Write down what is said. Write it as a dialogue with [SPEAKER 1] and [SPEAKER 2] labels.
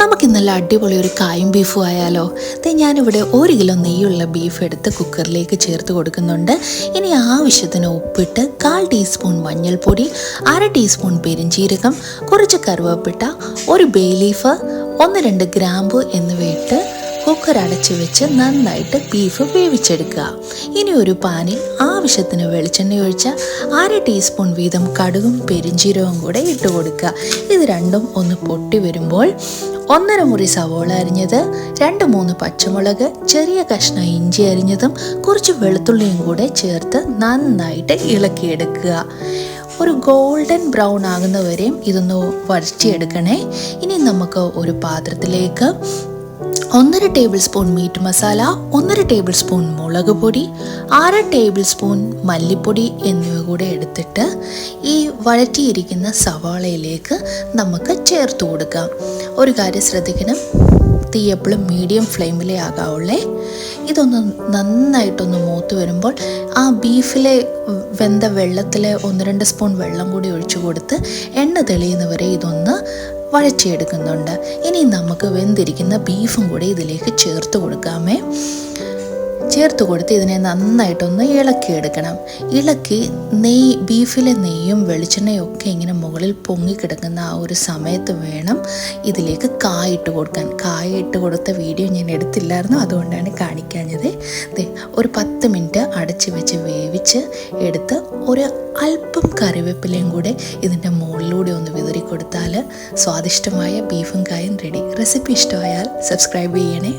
[SPEAKER 1] നമുക്ക് നല്ല അടിപൊളി ഒരു കായും ബീഫും ആയാലോ. ഞാനിവിടെ 1 കിലോ നെയ്യുള്ള ബീഫ് എടുത്ത് കുക്കറിലേക്ക് ചേർത്ത് കൊടുക്കുന്നുണ്ട്. ഇനി ആവശ്യത്തിന് ഉപ്പിട്ട് 1/4 ടീസ്പൂൺ മഞ്ഞൾപ്പൊടി, 1/2 ടീസ്പൂൺ പെരിഞ്ചീരകം, കുറച്ച് കറുവപ്പട്ട, 1 ബേ ലീഫ്, 1-2 ഗ്രാമ്പു എന്നിവയിട്ട് കുക്കർ അടച്ച് വെച്ച് നന്നായിട്ട് ബീഫ് വേവിച്ചെടുക്കുക. ഇനി ഒരു പാനിൽ ആവശ്യത്തിന് വെളിച്ചെണ്ണ ഒഴിച്ച് 1/2 ടീസ്പൂൺ വീതം കടുകും പെരിഞ്ചീരകവും കൂടെ ഇട്ട് കൊടുക്കുക. ഇത് രണ്ടും ഒന്ന് പൊട്ടി വരുമ്പോൾ 1/2 മുറി സവോള അരിഞ്ഞത്, 2-3 പച്ചമുളക്, ചെറിയ കഷ്ണം ഇഞ്ചി അരിഞ്ഞതും കുറച്ച് വെളുത്തുള്ളിയും കൂടെ ചേർത്ത് നന്നായിട്ട് ഇളക്കിയെടുക്കുക. ഒരു ഗോൾഡൻ ബ്രൗൺ ആകുന്നവരെയും ഇതൊന്ന് വഴറ്റിയെടുക്കണേ. ഇനി നമുക്ക് ഒരു പാത്രത്തിലേക്ക് 1/2 tablespoon meat masala, 1/2 tablespoon മുളക് പൊടി, 1/2 ടേബിൾ സ്പൂൺ മല്ലിപ്പൊടി എന്നിവ കൂടെ എടുത്തിട്ട് ഈ വഴറ്റിയിരിക്കുന്ന സവാളയിലേക്ക് നമുക്ക് ചേർത്ത് കൊടുക്കാം. ഒരു കാര്യം ശ്രദ്ധിക്കണം, തീ എപ്പോഴും മീഡിയം ഫ്ലെയിമിലേ ആകാവുള്ളേ. ഇതൊന്ന് നന്നായിട്ടൊന്ന് മൂത്ത് വരുമ്പോൾ ആ ബീഫിലെ വെന്ത വെള്ളത്തിൽ 1-2 സ്പൂൺ വെള്ളം കൂടി ഒഴിച്ചു കൊടുത്ത് എണ്ണ തെളിയുന്നവരെ ഇതൊന്ന് വഴറ്റിയെടുക്കുന്നുണ്ട്. ഇനി നമുക്ക് വെന്തിരിക്കുന്ന ബീഫും കൂടി ഇതിലേക്ക് ചേർത്ത് കൊടുക്കാമേ. ചേർത്ത് കൊടുത്ത് ഇതിനെ നന്നായിട്ടൊന്ന് ഇളക്കിയെടുക്കണം. ഇളക്കി ബീഫിലെ നെയ്യും വെളിച്ചെണ്ണയും ഒക്കെ ഇങ്ങനെ മുകളിൽ പൊങ്ങിക്കിടക്കുന്ന ആ ഒരു സമയത്ത് വേണം ഇതിലേക്ക് കായിട്ട് കൊടുക്കാൻ. കായിട്ട് കൊടുത്ത വീഡിയോ ഞാൻ എടുത്തില്ലായിരുന്നു, അതുകൊണ്ടാണ് കാണിക്കാഞ്ഞത്. ഒരു 10 മിനിറ്റ് അടച്ച് വെച്ച് വേവിച്ച് എടുത്ത് ഒരു അല്പം കറിവേപ്പിലയും കൂടെ ഇതിൻ്റെ മുകളിലൂടെ ഒന്ന് വിതറി കൊടുത്താൽ സ്വാദിഷ്ടമായ ബീഫും കായും റെഡി. റെസിപ്പി ഇഷ്ടമായാൽ സബ്സ്ക്രൈബ് ചെയ്യണേ.